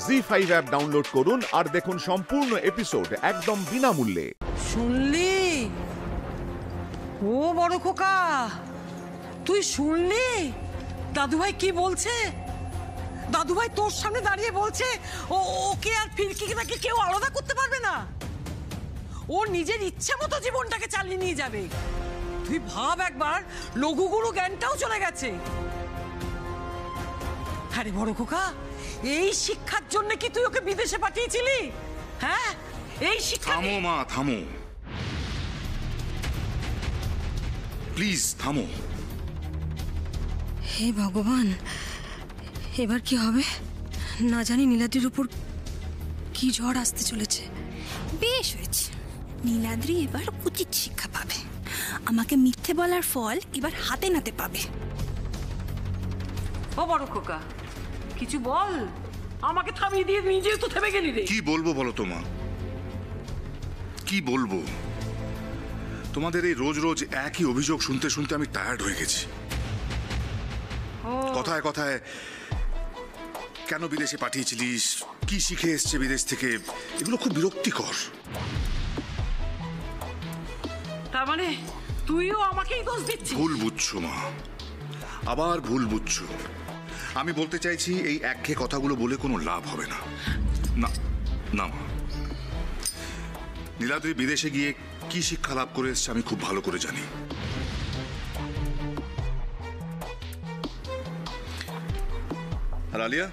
ZEE5 app download করুন আর দেখুন সম্পূর্ণ এপিসোড একদম বিনামূল্যে। শুনলি? ও বড় খোকা, তুই শুনলি দাদুভাই কি বলছে? দাদুভাই তোর সামনে দাঁড়িয়ে বলছে ওকে আর ফিরকিকে নাকি কেউ আলাদা করতে পারবে না। ও নিজের ইচ্ছে মতো জীবনটাকে চালিয়ে নিয়ে যাবে। তুই ভাব একবার, লঘুগুরু জ্ঞানটাও চলে গেছে। আরে বড় খোকা, এই শিক্ষার জন্য কি তুই ওকে বিদেশে পাঠিয়েছিলি? হ্যাঁ, এই শিক্ষা। থামো মা, থামো প্লিজ, থামো। হে ভগবান, এবার কি হবে? না জানি নীলাদ্রির উপর কি ঝড় আসতে চলেছে। বেশ হয়েছে, নীলাদ্রি এবার উচিত শিক্ষা পাবে। আমাকে মিথ্যে বলার ফল এবার হাতে নাতে পাবে। ও বড় খোকা, কিছু বল। আমাকে থামিয়ে দিয়ে নিজেও তো থেমে গেলি রে। কি বলবো বলো তো মা, কি বলবো? তোমাদের এই রোজ রোজ একই অভিযোগ শুনতে শুনতে আমি টায়ার্ড হয়ে গেছি। কথায় কথায় কেন বিদেশে পাঠিয়েছিলিস, কি শিখে এসছে বিদেশ থেকে, এগুলো খুব বিরক্তিকর। তার মানে তুইও আমাকেই দোষ দিচ্ছিস? ভুল বুঝছো মা, আবার ভুল বুঝছো। আমি বলতে চাইছি এই একঘেয়ে কথাগুলো বলে কোনো লাভ হবে না। না না মা, নীলাদ্রি বিদেশে গিয়ে কি শিক্ষা লাভ করে এসছে আমি খুব ভালো করে জানি। আর আলিয়া,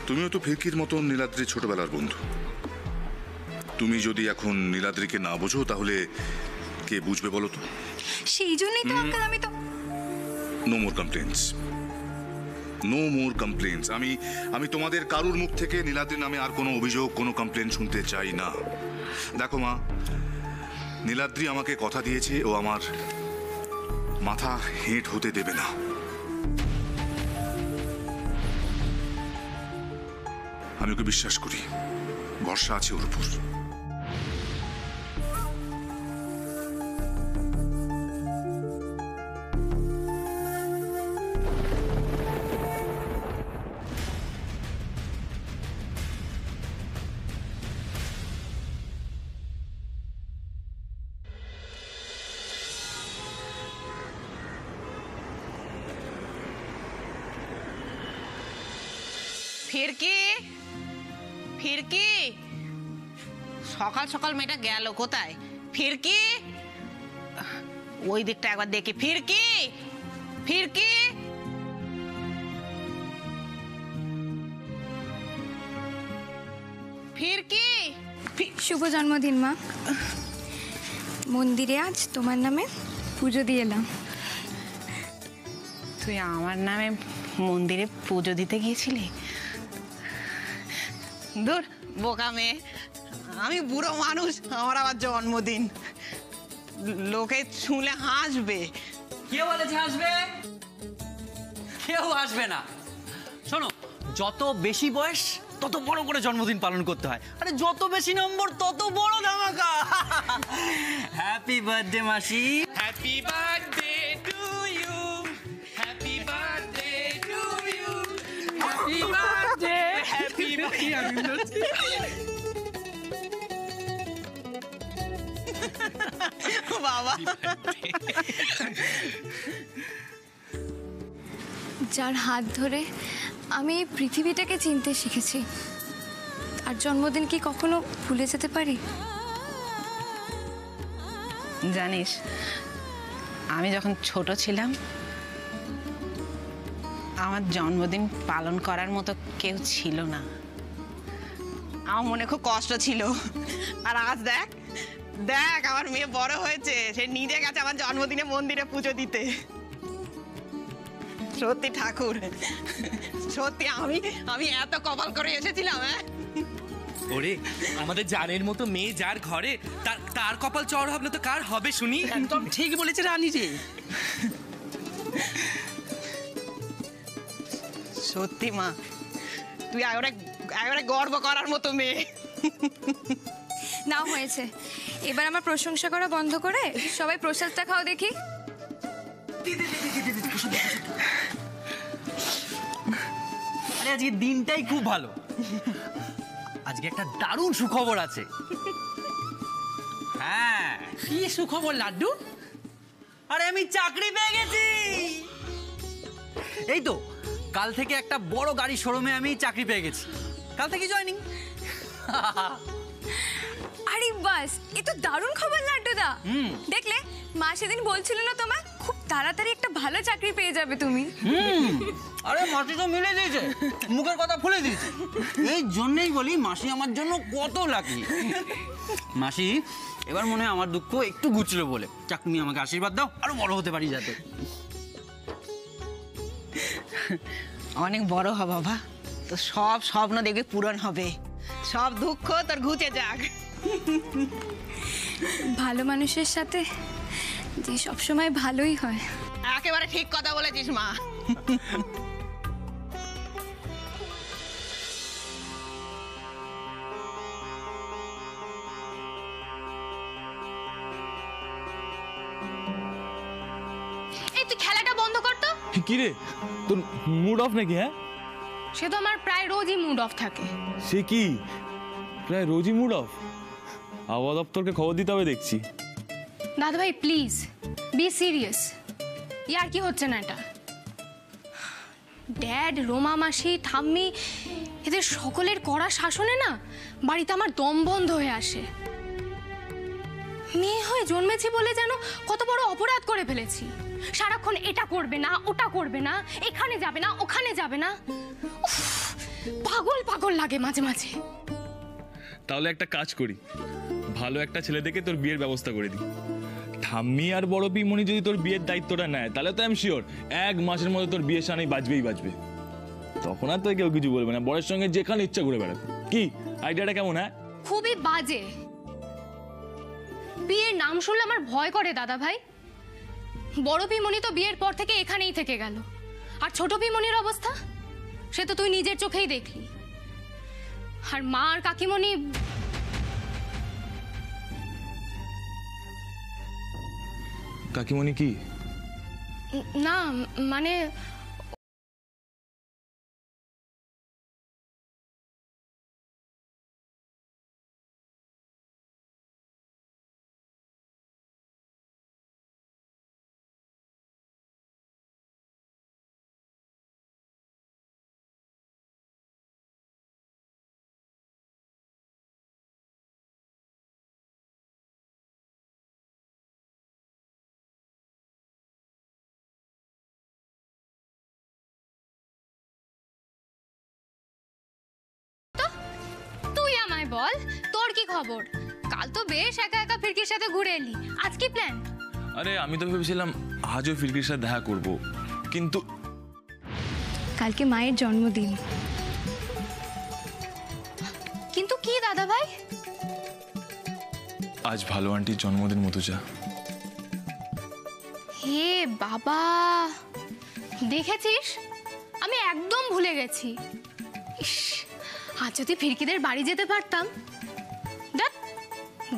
তুমিও তো ফিরকির মতন নীলাদ্রির ছোটবেলার বন্ধু। তুমি যদি এখন নীলাদ্রিকে না বোঝো তাহলে কে বুঝবে বলো তো? সেই জন্যই তো আঙ্কেল আমি তো no more complaints, no more complaints. আমি তোমাদের কারুর মুখ থেকে নীলাদ্রির নামে আর কোনো অভিযোগ, কোনো কমপ্লেন শুনতে চাই না। দেখো মা, নীলাদ্রি আমাকে কথা দিয়েছে ও আমার মাথা হেঁট হতে দেবে না। আমি ওকে বিশ্বাস করি, ভরসা আছে ওর উপর। ফিরকি, ফিরকি, সকাল সকাল মেয়েটা গেল কোথায়? ফিরকি, ওই দিকটা একবার দেখি। ফিরকি, ফিরকি, ফিরকি। শুভ জন্মদিন মা। মন্দিরে আজ তোমার নামে পুজো দিয়ে এলাম। তুই আমার নামে মন্দিরে পুজো দিতে গিয়েছিলি? দূর বোকা মেয়ে, আমি বুড়ো মানুষ, আমার আবার জন্মদিন, লোকে শুনলে হাসবে। কেউ বলেছে হাসবে? কেউ হাসবে না। শোনো, যত বেশি বয়স তত বড় করে জন্মদিন পালন করতে হয়। আরে যত বেশি নম্বর তত বড় ধামাকা। হ্যাপি বার্থডে মাসি। Happy birthday to you, happy birthday to you, happy birthday, happy birthday. বাবা, যার হাত ধরে আমি এই পৃথিবীটাকে চিনতে শিখেছি, আর জন্মদিন কি কখনো ভুলে যেতে পারি? জানিস, আমি যখন ছোট ছিলাম আমার জন্মদিন পালন করার মতো কেউ ছিল না। আমার মনে খুব কষ্ট ছিল। আর আজ দেখ দেখ আমার মেয়ে বড় হয়েছে, সে নিজে গেছে আমার জন্মদিনে মন্দিরে পুজো দিতে। সত্যি ঠাকুর, সত্যি আমি এত কপাল করে এসেছিলাম। হ্যাঁ ওরে, আমাদের জানের মতো মেয়ে যার ঘরে, তার কপাল চড় হবে তো কার হবে শুনি? একদম ঠিক বলেছে রানী জি। সত্যি মা, তুই একেবারে গর্ব করার মতো মেয়ে। নাও হয়েছে, এবার আমার প্রশংসা করা বন্ধ করে সবাই প্রসাদটা খাও দেখি। আজকে দিনটাই খুব ভালো। আজকে একটা দারুণ সুখবর আছে। হ্যাঁ, কি সুখবর লাড্ডু? আরে আমি চাকরি পেয়ে গেছি। এই তো কাল থেকে একটা বড় গাড়ি শোরুমে আমি চাকরি পেয়ে গেছি। কাল থেকে জয়েনিং। আরে বাস, এ তো দারুণ খবর লাড্ডুদা। দেখলে মা সেদিন বলছিল না তোমায় খুব তাড়াতাড়ি একটা ভালো চাকরি পেয়ে যাবে তুমি। আরে মাসি তো মিলে দিয়েছে, মুখের কথা খুলে দিয়েছে। এই জন্যই বলি মাসি আমার জন্য কত লাকি। মাসি এবার মনে হয় আমার দুঃখ একটু ঘুচলো বলে। চাক, তুমি আমাকে আশীর্বাদ দাও, আরো বড় হতে পারি যাতে। অনেক বড় হ বাবা, তো সব স্বপ্ন দেখবে পূরণ হবে, সব দুঃখ তোর ঘুচে যাক। ভালো মানুষের সাথে যে সবসময় ভালোই হয়। একেবারে ঠিক কথা বলেছিস মা। এই তুই খেলাটা বন্ধ কর তো। কি রে, তোর মুড অফ নাকি? হ্যাঁ, সে তো আমার প্রায় রোজই মুড অফ থাকে। সে কি প্রায় রোজই মুড অফ? আবহাওয়া দপ্তরকে খবর দিতে হবে দেখছি। দাদা ভাই প্লিজ বি সিরিয়াস। ইয়ার কি হচ্ছে না এটা? ড্যাড, রোমা মাসি, ঠাম্মি এদের সকলের কড়া শাসনে না বাড়িতে আমার দম বন্ধ হয়ে আসে। মেয়ে হয়ে জন্মেছি বলে যেন কত বড় অপরাধ করে ফেলেছি। সারাক্ষণ এটা করবে না, ওটা করবে না, এখানে যাবে না, ওখানে যাবে না। উফ, পাগল পাগল লাগে মাঝে মাঝে। তাহলে একটা কাজ করি, ভালো একটা ছেলে দেখে তোর বিয়ের ব্যবস্থা করে দিই। ঠাম্মি আর বড় পিমনি যদি তোর বিয়ের দায়িত্বটা নেয় তাহলে তো আমি শিওর 1 মাসের মধ্যে তোর বিয়ের সামনে বাজবেই বাজবে। তখন আর তোর কেউ কিছু বলবে না, বরের সঙ্গে যেখানে ইচ্ছা ঘুরে বেড়াবে। কি আইডিয়াটা কেমন? হ্যাঁ, খুবই বাজে। বিয়ের নাম শুনলে আমার ভয় করে দাদা ভাই। বড় পিমনি তো বিয়ের পর থেকে এখানেই থেকে গেল, আর ছোট পিমনির অবস্থা সে তো তুই নিজের চোখেই দেখলি। আর মা আর কাকিমণি কাকিমণি কি? না মানে বল তোর কি খবর? কাল তো বেশ একা একা ফিরকির সাথে ঘুরে এলি, আজ কি প্ল্যান? আরে আমি তো ভেবেছিলাম আজও ফিরকির সাথে দেখা করব, কিন্তু কালকে মায়ের জন্মদিন। কিন্তু কি দাদা ভাই? আজ ভালো আন্টির জন্মদিন মধুজা। হে বাবা, দেখেছিস আমি একদম ভুলে গেছি। ইস, আজ যদি ফিরকিদের বাড়ি যেতে পারতাম। দেখ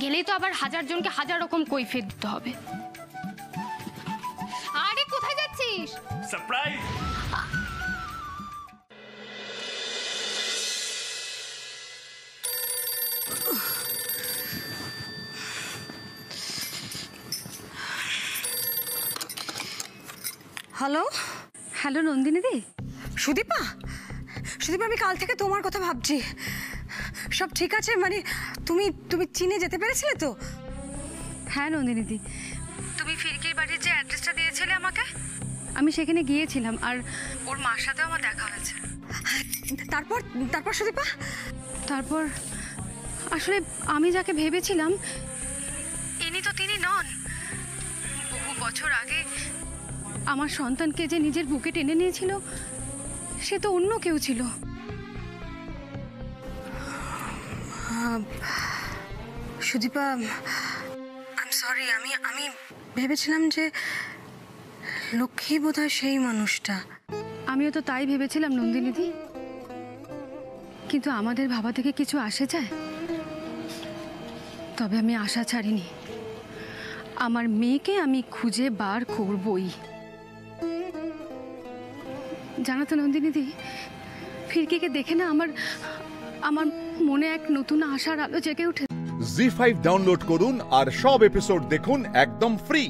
গেলেই তো আবার 1000 জনকে 1000 রকম কৈফিয়ত দিতে হবে। আরে কোথায় যাচ্ছিস? সারপ্রাইজ। হ্যালো হ্যালো নন্দিনী দি। সুদীপা, সুদীপা আমি কাল থেকে তোমার কথা ভাবছি। সব ঠিক আছে? মানে তুমি তুমি চীনে যেতে পেরেছিলে তো? হ্যাঁ নন্দিনী দি, তুমি ফিরকির বাড়ির যে অ্যাড্রেসটা দিয়েছিলে আমাকে, আমি সেখানে গিয়েছিলাম আর ওর মার সাথেও আমার দেখা হয়েছে। তারপর তারপর সুদীপা? তারপর আসলে আমি যাকে ভেবেছিলাম ইনি তো তিনি নন। বহু বছর আগে আমার সন্তানকে যে নিজের বুকে টেনে নিয়েছিল সে তো অন্য কেউ ছিল। সুদীপা আই এম সরি, আমি ভেবেছিলাম যে লক্ষ্মী বোধহয় সেই মানুষটা। আমিও তো তাই ভেবেছিলাম নন্দিনীদি, কিন্তু আমাদের ভাবা থেকে কিছু আসে যায়? তবে আমি আশা ছাড়িনি, আমার মেয়েকে আমি খুঁজে বার করবই। জানো তো নন্দিনীদি, ফিরকিকে দেখে না আমার আমার মনে এক নতুন আশার আলো জেগে উঠে। জি5 ডাউনলোড করুন আর সব এপিসোড দেখুন একদম ফ্রি।